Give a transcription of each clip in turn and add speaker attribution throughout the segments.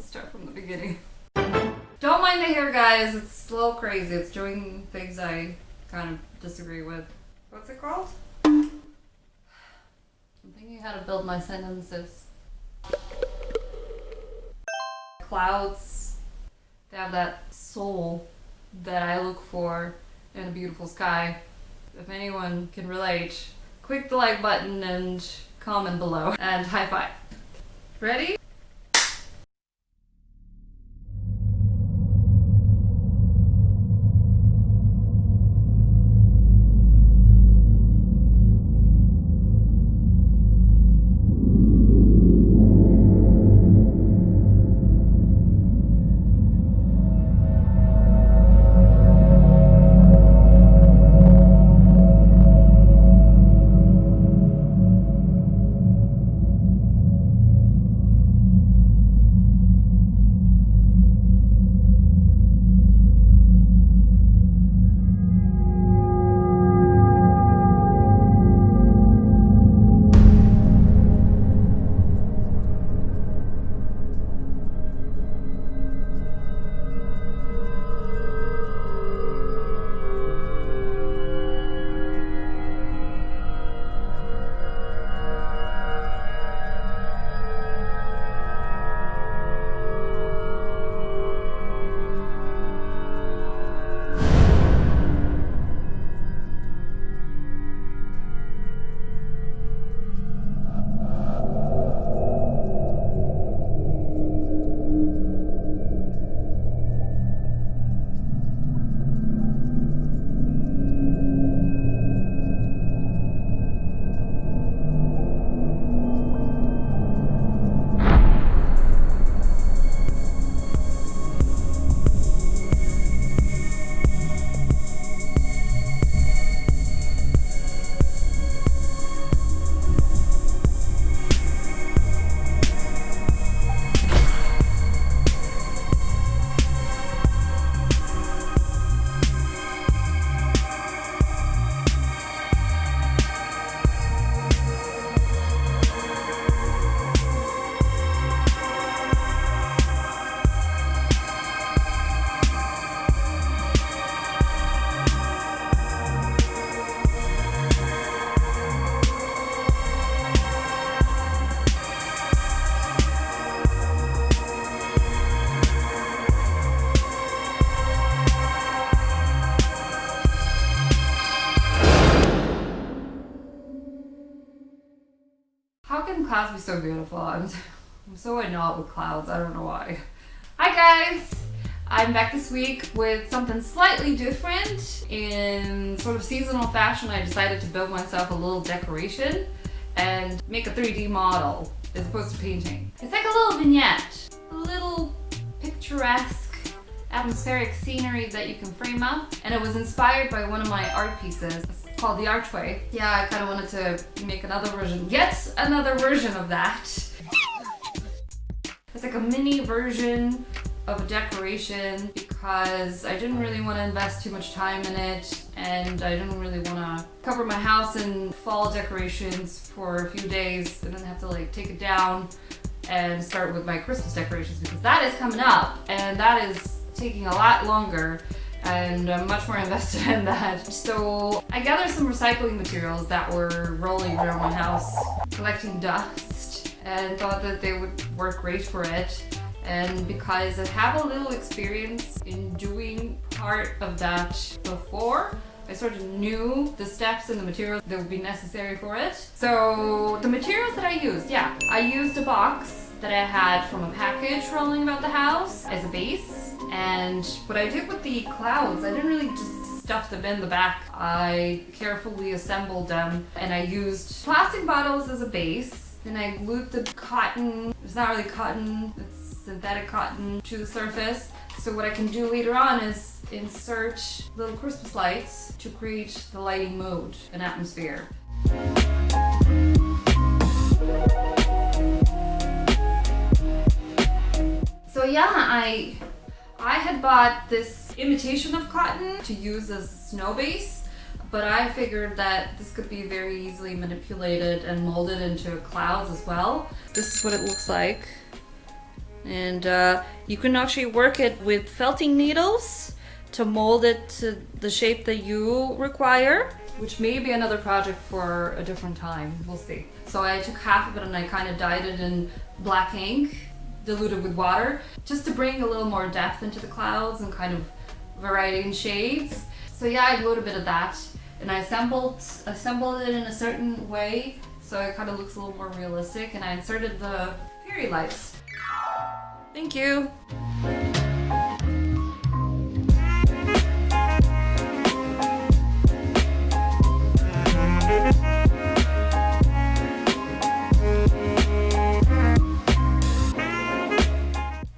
Speaker 1: Let's start from the beginning. Don't mind the hair, guys. It's a little crazy. It's doing things I kind of disagree with. What's it called? I'm thinking how to build my sentences. Clouds, they have that soul that I look for in a beautiful sky. If anyone can relate, click the like button and comment below and high five. Ready? How can clouds be so beautiful? I'm so annoyed with clouds. I don't know why. Hi guys! I'm back this week with something slightly different. In sort of seasonal fashion, I decided to build myself a little decoration and make a 3D model as opposed to painting. It's like a little vignette, a little picturesque, atmospheric scenery that you can frame up. And it was inspired by one of my art pieces. It's called The Archway. Yeah, I kind of wanted to make another version, yet another version of that. It's like a mini version of a decoration because I didn't really want to invest too much time in it, and I didn't really want to cover my house in fall decorations for a few days and then have to like take it down and start with my Christmas decorations, because that is coming up and that is taking a lot longer and I'm much more invested in that. So I gathered some recycling materials that were rolling around my house collecting dust and thought that they would work great for it. And because I have a little experience in doing part of that before, I sort of knew the steps and the materials that would be necessary for it. So the materials that I used, yeah, I used a box that I had from a package rolling about the house as a base. And what I did with the clouds, I didn't really just stuff them in the back. I carefully assembled them and I used plastic bottles as a base. Then I glued the cotton, it's not really cotton, it's synthetic cotton, to the surface. So what I can do later on is insert little Christmas lights to create the lighting mood and atmosphere. So yeah, I had bought this imitation of cotton to use as a snow base, but I figured that this could be very easily manipulated and molded into clouds as well. This is what it looks like. And you can actually work it with felting needles to mold it to the shape that you require, which may be another project for a different time. We'll see. So I took half of it and I kind of dyed it in black ink, diluted with water, just to bring a little more depth into the clouds and kind of variety in shades. So yeah, I glued a bit of that, and I assembled it in a certain way so it kind of looks a little more realistic, and I inserted the fairy lights. Thank you.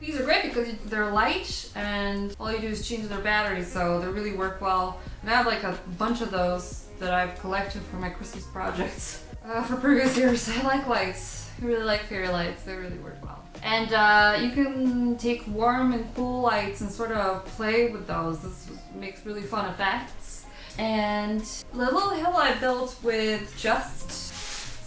Speaker 1: These are great because they're light and all you do is change their batteries, so they really work well. And I have like a bunch of those that I've collected for my Christmas projects for previous years. I like lights. I really like fairy lights. They really work well. And you can take warm and cool lights and sort of play with those. This makes really fun effects. And the little hill I built with just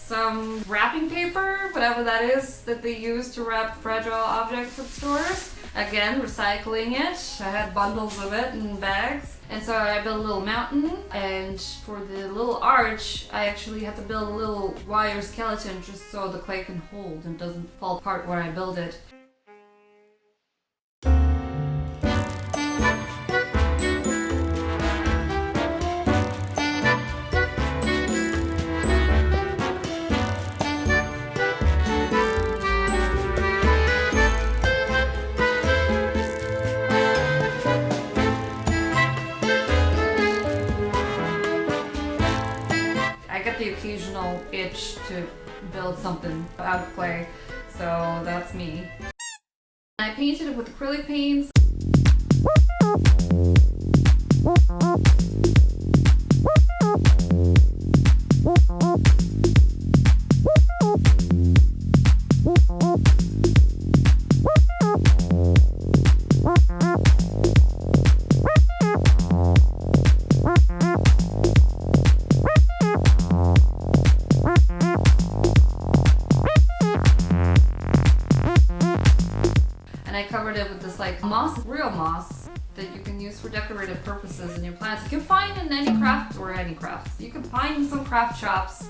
Speaker 1: some wrapping paper, whatever that is that they use to wrap fragile objects at stores. Again, recycling it. I had bundles of it in bags. And so I built a little mountain, and for the little arch, I actually had to build a little wire skeleton just so the clay can hold and doesn't fall apart where I build it. The occasional itch to build something out of clay, so that's me. I painted it with acrylic paints. And I covered it with this like moss, real moss, that you can use for decorative purposes in your plants. You can find in any craft, you can find in some craft shops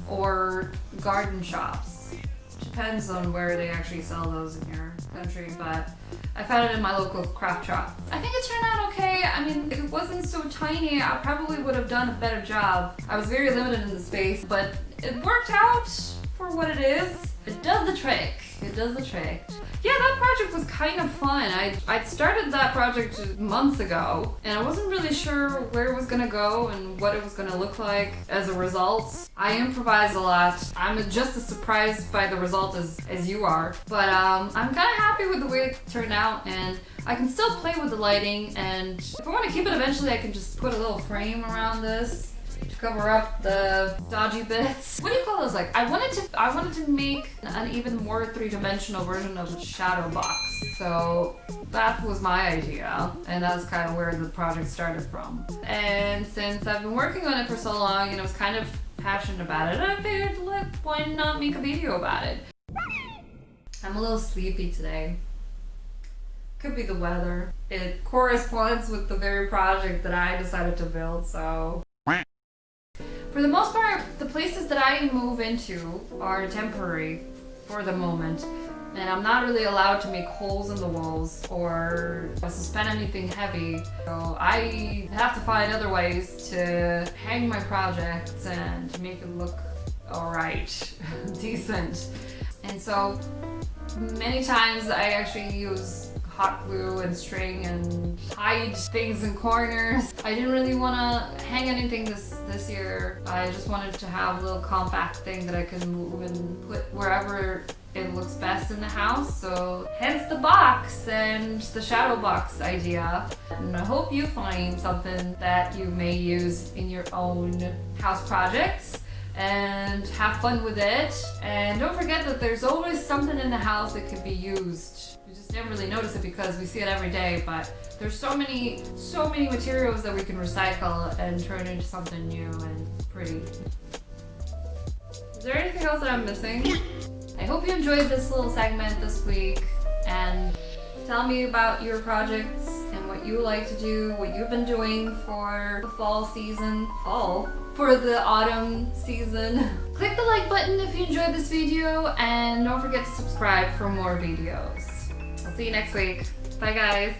Speaker 1: or garden shops. Depends on where they actually sell those in your country, but I found it in my local craft shop. I think it turned out okay. I mean, if it wasn't so tiny, I probably would have done a better job. I was very limited in the space, but it worked out for what it is. It does the trick. It does the trick. Yeah, that project was kind of fun. I'd started that project months ago, and I wasn't really sure where it was gonna go and what it was gonna look like as a result. I improvise a lot. I'm just as surprised by the result as you are. But I'm kind of happy with the way it turned out, and I can still play with the lighting, and if I want to keep it eventually, I can just put a little frame around this to cover up the dodgy bits. What do you call those? Like, I wanted to make an even more three-dimensional version of a shadow box. So that was my idea, and that's kind of where the project started from. And since I've been working on it for so long and I was kind of passionate about it, I figured, look, why not make a video about it? I'm a little sleepy today. Could be the weather. It corresponds with the very project that I decided to build, so. For the most part, the places that I move into are temporary for the moment, and I'm not really allowed to make holes in the walls or suspend anything heavy, so I have to find other ways to hang my projects and make it look alright, decent. And so many times I actually use hot glue and string and hide things in corners. I didn't really want to hang anything this year. I just wanted to have a little compact thing that I could move and put wherever it looks best in the house. So hence the box and the shadow box idea. And I hope you find something that you may use in your own house projects and have fun with it. And don't forget that there's always something in the house that could be used. You just never really notice it because we see it every day, but there's so many materials that we can recycle and turn into something new and pretty. Is there anything else that I'm missing? I hope you enjoyed this little segment this week, and tell me about your projects and what you like to do, what you've been doing for the fall season. For the autumn season. Click the like button if you enjoyed this video, and don't forget to subscribe for more videos. I'll see you next week. Bye guys.